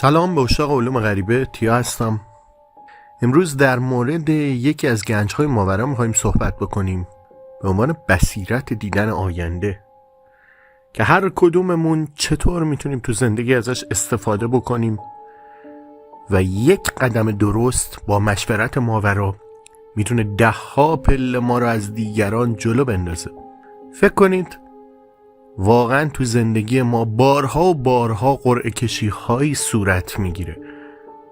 سلام به اشاق علوم غریبه، تیا هستم. امروز در مورد یکی از گنج‌های ماورا می‌خوایم صحبت بکنیم به عنوان بصیرت دیدن آینده، که هر کدوممون چطور میتونیم تو زندگی ازش استفاده بکنیم و یک قدم درست با مشورت ماورا میتونه 10 پله ما رو از دیگران جلو بندازه. فکر کنید واقعا تو زندگی ما بارها و بارها قرعه کشی هایی صورت میگیره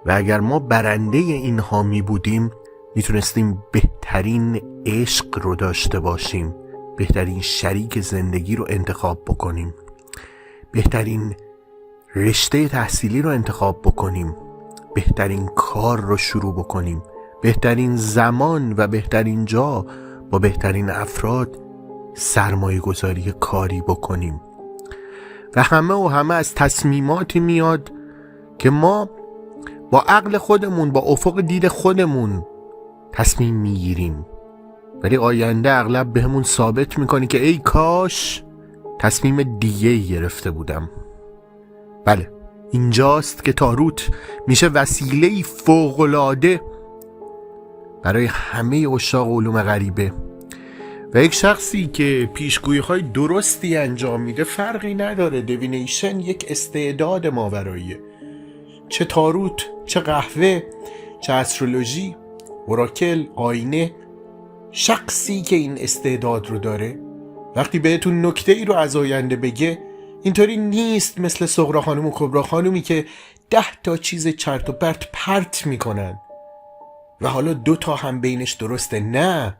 و اگر ما برنده اینها می بودیم میتونستیم بهترین عشق رو داشته باشیم، بهترین شریک زندگی رو انتخاب بکنیم، بهترین رشته تحصیلی رو انتخاب بکنیم، بهترین کار رو شروع بکنیم، بهترین زمان و بهترین جا با بهترین افراد سرمایه گذاری کاری بکنیم. و همه از تصمیماتی میاد که ما با عقل خودمون، با افق دید خودمون تصمیم میگیریم، ولی آینده اغلب بهمون ثابت میکنه که ای کاش تصمیم دیگه گرفته بودم. بله، اینجاست که تاروت میشه وسیله فوق‌العاده برای همه اشاق علوم غریبه و یک شخصی که پیشگویی‌های درستی انجام میده فرقی نداره. دیوینیشن یک استعداد ماوراییه، چه تاروت، چه قهوه، چه استرولوژی، اوراکل، آینه. شخصی که این استعداد رو داره وقتی بهتون نکته ای رو از آینده بگه اینطوری نیست مثل صغرا خانم و کبرا خانومی که 10 چیز چرت و پرت میکنن و حالا 2 هم بینش درسته. نه،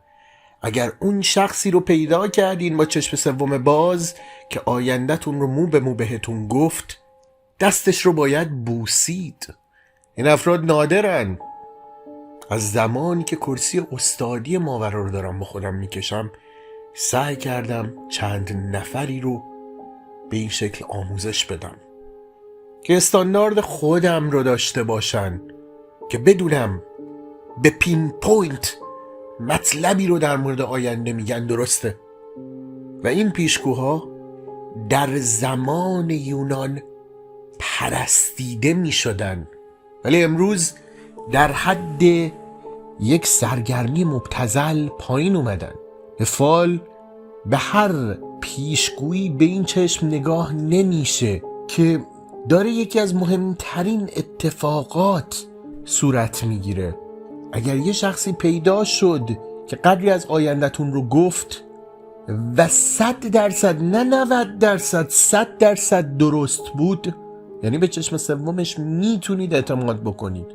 اگر اون شخصی رو پیدا کردین با چشم سوم باز که آینده‌تون رو مو به مو بهتون گفت، دستش رو باید بوسید. این افراد نادرن. از زمانی که کرسی استادی ماورا رو دارم با خودم میکشم سعی کردم چند نفری رو به این شکل آموزش بدم که استاندارد خودم رو داشته باشن، که بدونم به پین پوینت مطلبی رو در مورد آینده میگن درسته. و این پیشگوها در زمان یونان پرستیده میشدن، ولی امروز در حد یک سرگرمی مبتذل پایین اومدن. به فال به هر پیشگویی به این چشم نگاه نمیشه که داره یکی از مهمترین اتفاقات صورت میگیره. اگر یه شخصی پیدا شد که قدری از آینده‌تون رو گفت و 100%، نه 90%، 100% درست بود، یعنی به چشم سومش میتونید اعتماد بکنید.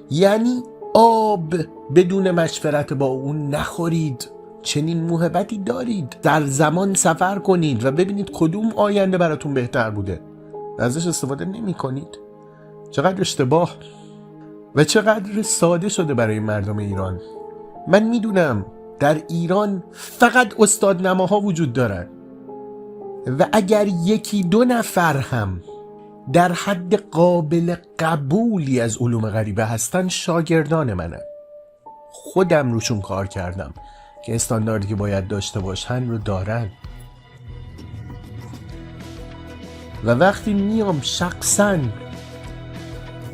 یعنی آب بدون مشورت با اون نخورید. چنین موهبتی دارید. در زمان سفر کنید و ببینید کدوم آینده براتون بهتر بوده و ازش استفاده نمی کنید. چقدر اشتباه و چقدر ساده شده برای مردم ایران. من میدونم در ایران فقط استاد نماها وجود دارن و اگر 1-2 نفر هم در حد قابل قبولی از علوم غریبه هستن شاگردان منن. خودم روشون کار کردم که استانداردی که باید داشته باشن رو دارن و وقتی میام شخصاً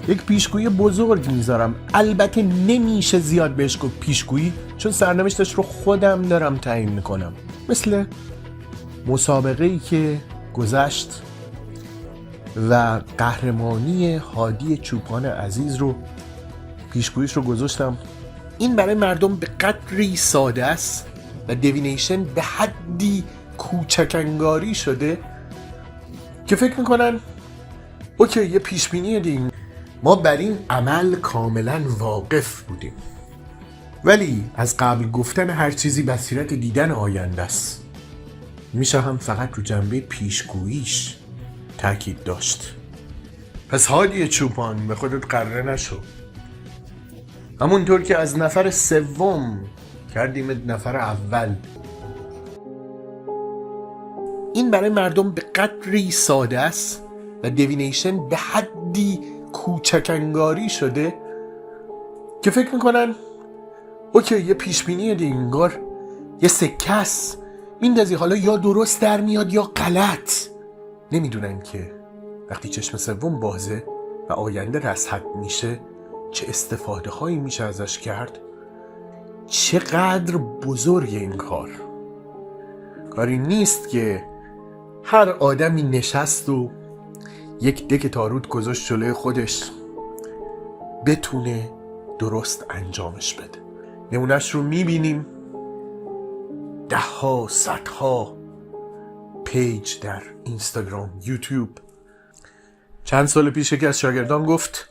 یک پیشگویی بزرگ میذارم، البته نمیشه زیاد بهش گفت پیشگویی چون سرنوشتش رو خودم دارم تعیین میکنم. مثل مسابقه‌ای که گذشت و قهرمانی هادی چوپان عزیز رو پیشگوییش رو گذاشتم. این برای مردم به قدری ساده است و دیوینیشن به حدی کوچک‌انگاری شده که فکر میکنن اوکی یه پیشبینی دیگه. ما بر این عمل کاملا واقف بودیم، ولی از قبل گفتن هر چیزی بصیرت دیدن آینده است. میشه هم فقط رو جنبه پیشگوییش تاکید داشت. پس هادی چوپان به خودت قره نشو. همونطور که از نفر سوم کردیم نفر اول. این برای مردم به قدری ساده است و دیوینیشن به حدی کوچک‌انگاری شده که فکر میکنن اوکی یه پیشبینی دیگه، انگار یه سکه است میندازی، حالا یا درست در میاد یا غلط. نمیدونن که وقتی چشم سوم بازه و آینده رصد میشه، چه استفاده هایی میشه ازش کرد. چقدر بزرگ این کاری نیست که هر آدمی نشست و یک دک تاروت گذاشت جلوی خودش بتونه درست انجامش بده. نمونهش رو میبینیم، 10 صدها پیج در اینستاگرام، یوتیوب. چند سال پیش یکی از شاگردان گفت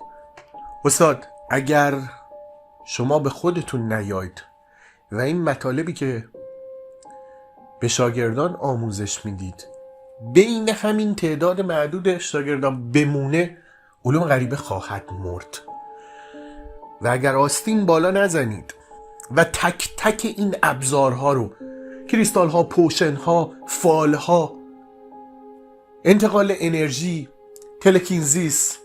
استاد اگر شما به خودتون نیاید و این مطالبی که به شاگردان آموزش میدید بین همین تعداد معدود شاگردان بمونه، علوم غریبه خواهد مرد. و اگر آستین بالا نزنید و تک تک این ابزارها رو، کریستال ها، پوشن ها، فال ها، انتقال انرژی، تلکینزیس،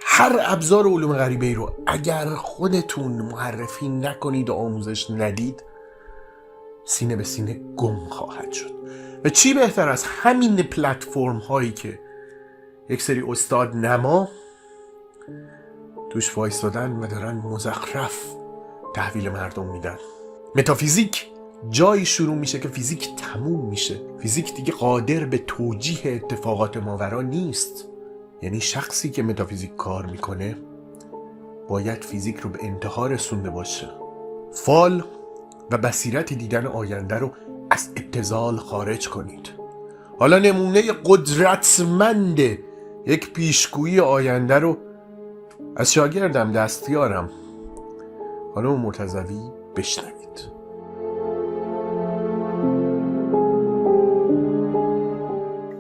هر ابزار علوم غریبه ای رو اگر خودتون معرفی نکنید و آموزش ندید، سینه به سینه گم خواهد شد. و چی بهتر از همین پلتفرم هایی که یک سری استاد نما توش وایستادن و دارن مزخرف تحویل مردم میدن. متافیزیک جایی شروع میشه که فیزیک تموم میشه. فیزیک دیگه قادر به توجیه اتفاقات ماورا نیست. یعنی شخصی که متافیزیک کار میکنه باید فیزیک رو به انتها رسونده باشه. فال و بصیرت دیدن آینده رو از ابتذال خارج کنید. حالا نمونه قدرتمند یک پیشگویی آینده رو از شاگردم دستیارم خانم مرتضوی بشنوید.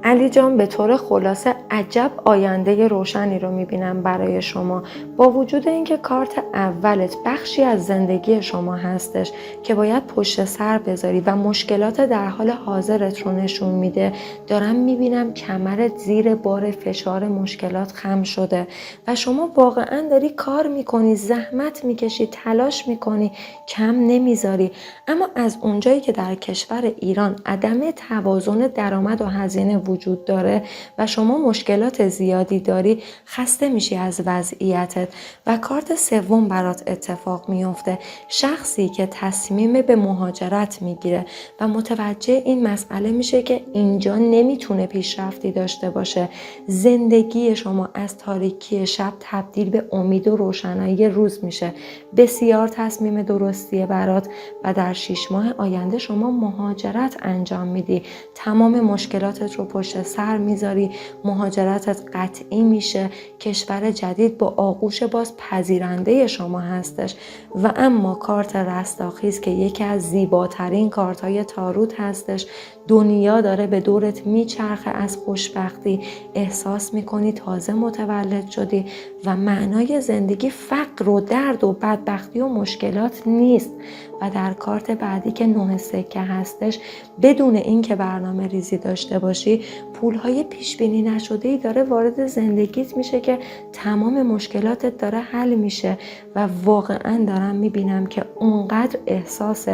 علی جان، به طور خلاصه عجب آینده روشنی رو میبینم برای شما، با وجود اینکه کارت اولت بخشی از زندگی شما هستش که باید پشت سر بذاری و مشکلات در حال حاضرت رو نشون میده. دارم میبینم کمرت زیر بار فشار مشکلات خم شده و شما واقعا داری کار میکنی، زحمت میکشی، تلاش میکنی، کم نمیذاری. اما از اونجایی که در کشور ایران عدم توازن درآمد و هزینه وجود داره و شما مشکلات زیادی داری، خسته میشی از وضعیتت و کارت سوم برات اتفاق میفته. شخصی که تصمیم به مهاجرت میگیره و متوجه این مسئله میشه که اینجا نمیتونه پیشرفتی داشته باشه. زندگی شما از تاریکی شب تبدیل به امید و روشنایی روز میشه. بسیار تصمیم درستیه برات و در 6 ماه آینده شما مهاجرت انجام میدی. تمام مشکلاتت رو پشت سر میذاری، مهاجرتت قطعی میشه، کشور جدید با آغوش باز پذیرنده شما هستش. و اما کارت رستاخیز که یکی از زیباترین کارت‌های تاروت هستش، دنیا داره به دورت میچرخه. از خوشبختی احساس میکنی تازه متولد شدی و معنای زندگی فقر و درد و بدبختی و مشکلات نیست. و در کارت بعدی که 9 سکه هستش، بدون اینکه برنامه ریزی داشته باشی، پولهای پیش بینی نشده‌ای داره وارد زندگیت میشه که تمام مشکلاتت داره حل میشه. و واقعا دارم میبینم که اونقدر احساس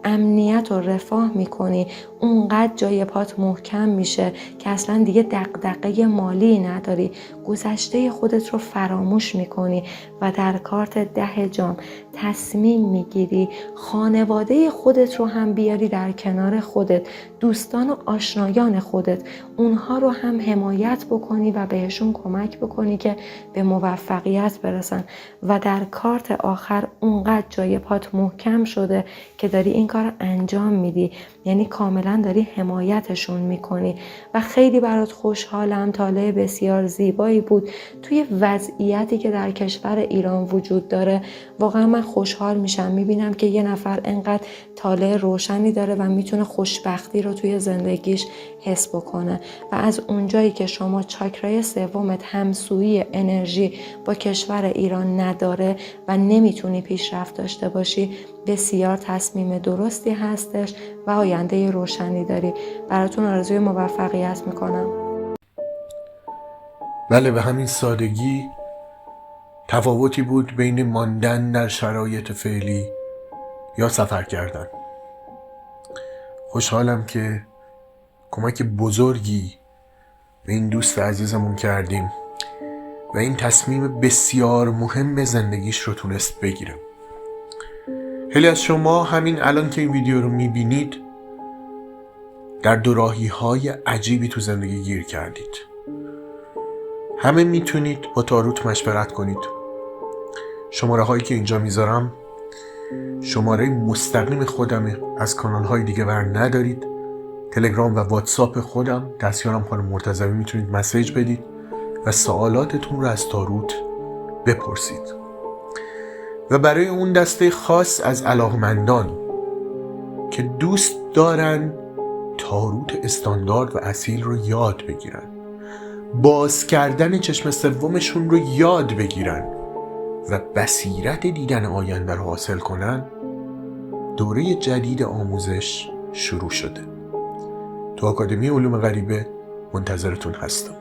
امنیت و رفاه میکنی، اونقدر جای پات محکم میشه که اصلا دیگه دغدغه مالی نداری، گذشته خودت رو فراموش میکنی. و در کارت 10 جام تصمیم میگیری خانواده خودت رو هم بیاری در کنار خودت، دوستان و آشنایان خودت، اونها رو هم حمایت بکنی و بهشون کمک بکنی که به موفقیت برسن. و در کارت آخر اونقدر جای پات محکم شده که داری این کار انجام میدی، یعنی کاملا داری حمایتشون میکنی. و خیلی برات خوشحالم، طالع بسیار زیبایی بود. توی وضعیتی که در کشور ایران وجود داره واقعا من خوشحال میشم، میبینم که یه نفر انقدر طالع روشنی داره و میتونه خوشبختی رو توی زندگیش حس بکنه. و از اونجایی که شما چاکرای سومت همسویی انرژی با کشور ایران نداره و نمیتونی پیشرفت داشته باشی، بسیار تصمیم درستی هستش و آینده روشنی داری. براتون آرزوی موفقیت میکنم. بله، به همین سادگی تفاوتی بود بین ماندن در شرایط فعلی یا سفر کردن. خوشحالم که کمک بزرگی به این دوست عزیزمون کردیم و این تصمیم بسیار مهم به زندگیش رو تونست بگیره. خیلی از شما همین الان که این ویدیو رو میبینید در دوراهی های عجیبی تو زندگی گیر کردید. همه میتونید با تاروت مشورت کنید. شماره هایی که اینجا میذارم شماره مستقیم خودمه، از کانال های دیگه بر ندارید. تلگرام و واتساپ خودم، دستیارم خانم مرتضوی، میتونید مسیج بدید و سوالاتتون رو از تاروت بپرسید. و برای اون دسته خاص از علاقمندان که دوست دارن تاروت استاندارد و اصیل رو یاد بگیرن، باز کردن چشم سومشون رو یاد بگیرن و بصیرت دیدن آینده رو حاصل کنن، دوره جدید آموزش شروع شده. تو آکادمی علوم غریبه منتظرتون هستم.